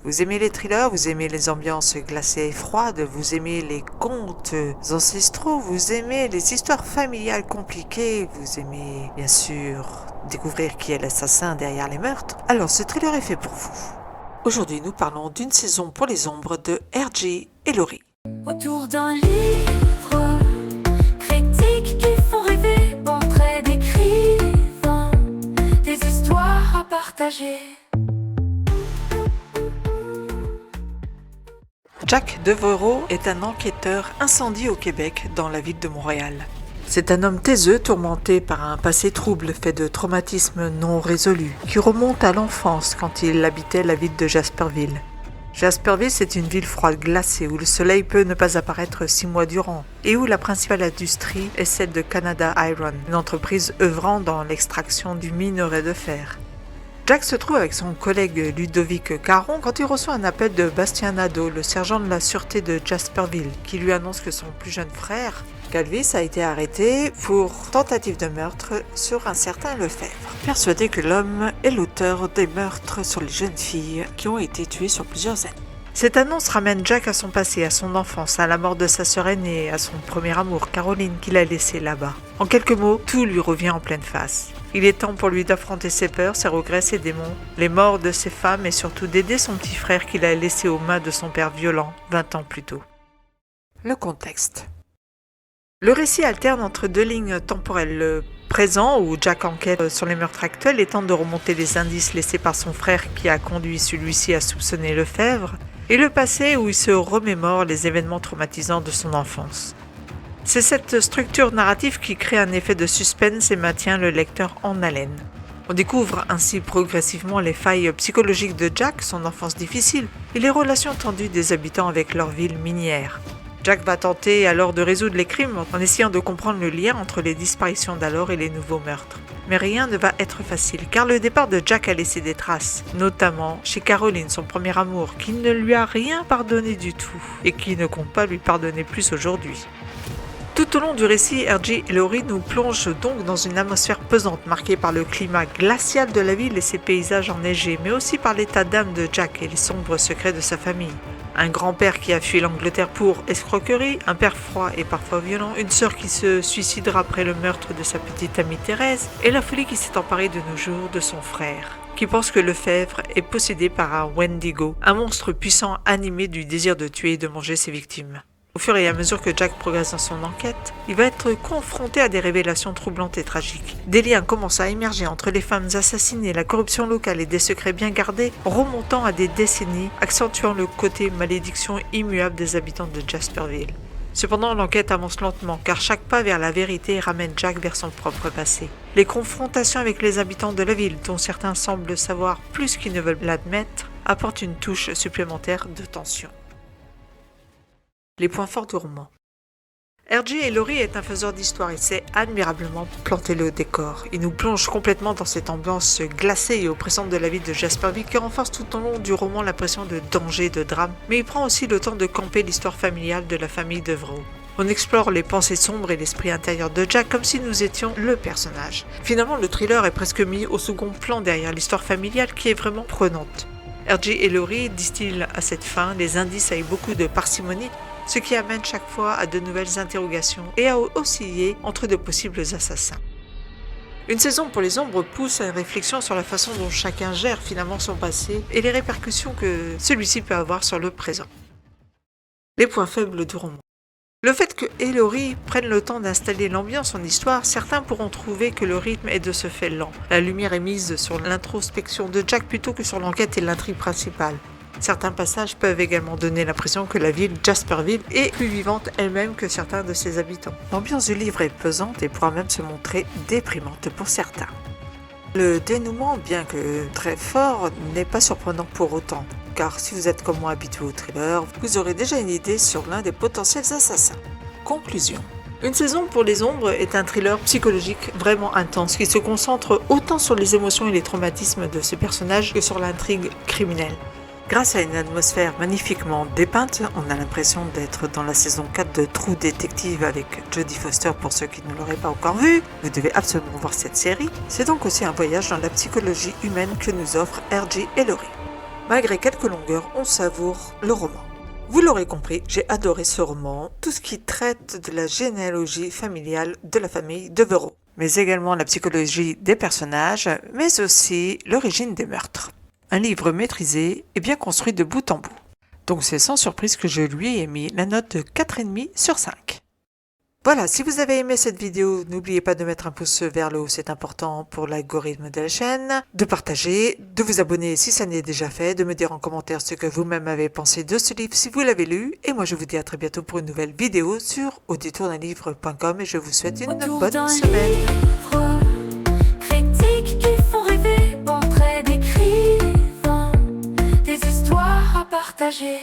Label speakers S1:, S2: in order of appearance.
S1: Vous aimez les thrillers, vous aimez les ambiances glacées et froides, vous aimez les contes ancestraux, vous aimez les histoires familiales compliquées, vous aimez bien sûr découvrir qui est l'assassin derrière les meurtres, alors ce thriller est fait pour vous. Aujourd'hui, nous parlons d'une saison pour les ombres de R.J. et Laurie.
S2: Autour d'un livre, critiques qui font rêver, portraits d'écrivains, des histoires à partager.
S1: Jack Devereaux est un enquêteur incendie au Québec, dans la ville de Montréal. C'est un homme taiseux, tourmenté par un passé trouble fait de traumatismes non résolus, qui remonte à l'enfance quand il habitait la ville de Jasperville. Jasperville, c'est une ville froide glacée où le soleil peut ne pas apparaître 6 mois durant et où la principale industrie est celle de Canada Iron, une entreprise œuvrant dans l'extraction du minerai de fer. Jack se trouve avec son collègue Ludovic Caron quand il reçoit un appel de Bastien Nadeau, le sergent de la sûreté de Jasperville, qui lui annonce que son plus jeune frère, Calvis, a été arrêté pour tentative de meurtre sur un certain Lefebvre, persuadé que l'homme est l'auteur des meurtres sur les jeunes filles qui ont été tuées sur plusieurs années. Cette annonce ramène Jack à son passé, à son enfance, à la mort de sa sœur aînée, à son premier amour, Caroline, qu'il a laissée là-bas. En quelques mots, tout lui revient en pleine face. Il est temps pour lui d'affronter ses peurs, ses regrets, ses démons, les morts de ses femmes et surtout d'aider son petit frère qu'il a laissé aux mains de son père violent 20 ans plus tôt. Le contexte. Le récit alterne entre deux lignes temporelles. Le présent, où Jack enquête sur les meurtres actuels et tente de remonter les indices laissés par son frère qui a conduit celui-ci à soupçonner Lefebvre, et le passé, où il se remémore les événements traumatisants de son enfance. C'est cette structure narrative qui crée un effet de suspense et maintient le lecteur en haleine. On découvre ainsi progressivement les failles psychologiques de Jack, son enfance difficile, et les relations tendues des habitants avec leur ville minière. Jack va tenter alors de résoudre les crimes en essayant de comprendre le lien entre les disparitions d'alors et les nouveaux meurtres. Mais rien ne va être facile, car le départ de Jack a laissé des traces, notamment chez Caroline, son premier amour, qui ne lui a rien pardonné du tout, et qui ne compte pas lui pardonner plus aujourd'hui. Tout au long du récit, R.J. et Laurie nous plongent donc dans une atmosphère pesante marquée par le climat glacial de la ville et ses paysages enneigés, mais aussi par l'état d'âme de Jack et les sombres secrets de sa famille. Un grand-père qui a fui l'Angleterre pour escroquerie, un père froid et parfois violent, une sœur qui se suicidera après le meurtre de sa petite amie Thérèse, et la folie qui s'est emparée de nos jours de son frère, qui pense que Lefebvre est possédé par un Wendigo, un monstre puissant animé du désir de tuer et de manger ses victimes. Au fur et à mesure que Jack progresse dans son enquête, il va être confronté à des révélations troublantes et tragiques. Des liens commencent à émerger entre les femmes assassinées, la corruption locale et des secrets bien gardés, remontant à des décennies, accentuant le côté malédiction immuable des habitants de Jasperville. Cependant, l'enquête avance lentement, car chaque pas vers la vérité ramène Jack vers son propre passé. Les confrontations avec les habitants de la ville, dont certains semblent savoir plus qu'ils ne veulent l'admettre, apportent une touche supplémentaire de tension. Les points forts du roman. R.J. et Laurie est un faiseur d'histoire et sait admirablement planter le décor. Il nous plonge complètement dans cette ambiance glacée et oppressante de la ville de Jasperville qui renforce tout au long du roman l'impression de danger et de drame, mais il prend aussi le temps de camper l'histoire familiale de la famille Devereaux. On explore les pensées sombres et l'esprit intérieur de Jack comme si nous étions le personnage. Finalement, le thriller est presque mis au second plan derrière l'histoire familiale qui est vraiment prenante. R.J. et Laurie distillent à cette fin les indices avec beaucoup de parcimonie, ce qui amène chaque fois à de nouvelles interrogations et à osciller entre de possibles assassins. Une saison pour les ombres pousse à une réflexion sur la façon dont chacun gère finalement son passé et les répercussions que celui-ci peut avoir sur le présent. Les points faibles du roman. Le fait que Laurie prenne le temps d'installer l'ambiance en histoire, certains pourront trouver que le rythme est de ce fait lent. La lumière est mise sur l'introspection de Jack plutôt que sur l'enquête et l'intrigue principale. Certains passages peuvent également donner l'impression que la ville Jasperville est plus vivante elle-même que certains de ses habitants. L'ambiance du livre est pesante et pourra même se montrer déprimante pour certains. Le dénouement, bien que très fort, n'est pas surprenant pour autant, car si vous êtes comme moi habitué au thriller, vous aurez déjà une idée sur l'un des potentiels assassins. Conclusion. Une saison pour les ombres est un thriller psychologique vraiment intense qui se concentre autant sur les émotions et les traumatismes de ce personnage que sur l'intrigue criminelle. Grâce à une atmosphère magnifiquement dépeinte, on a l'impression d'être dans la saison 4 de True Detective avec Jodie Foster pour ceux qui ne l'auraient pas encore vu. Vous devez absolument voir cette série. C'est donc aussi un voyage dans la psychologie humaine que nous offrent R.J. et Laurie. Malgré quelques longueurs, on savoure le roman. Vous l'aurez compris, j'ai adoré ce roman, tout ce qui traite de la généalogie familiale de la famille Devereux, mais également la psychologie des personnages, mais aussi l'origine des meurtres. Un livre maîtrisé et bien construit de bout en bout. Donc c'est sans surprise que je lui ai mis la note de 4,5 sur 5. Voilà, si vous avez aimé cette vidéo, n'oubliez pas de mettre un pouce vers le haut, c'est important pour l'algorithme de la chaîne, de partager, de vous abonner si ça n'est déjà fait, de me dire en commentaire ce que vous-même avez pensé de ce livre si vous l'avez lu, et moi je vous dis à très bientôt pour une nouvelle vidéo sur auditourdunlivre.com et je vous souhaite une bonne semaine.
S2: Critiques qui font rêver, portraits d'écrivains, des histoires à partager.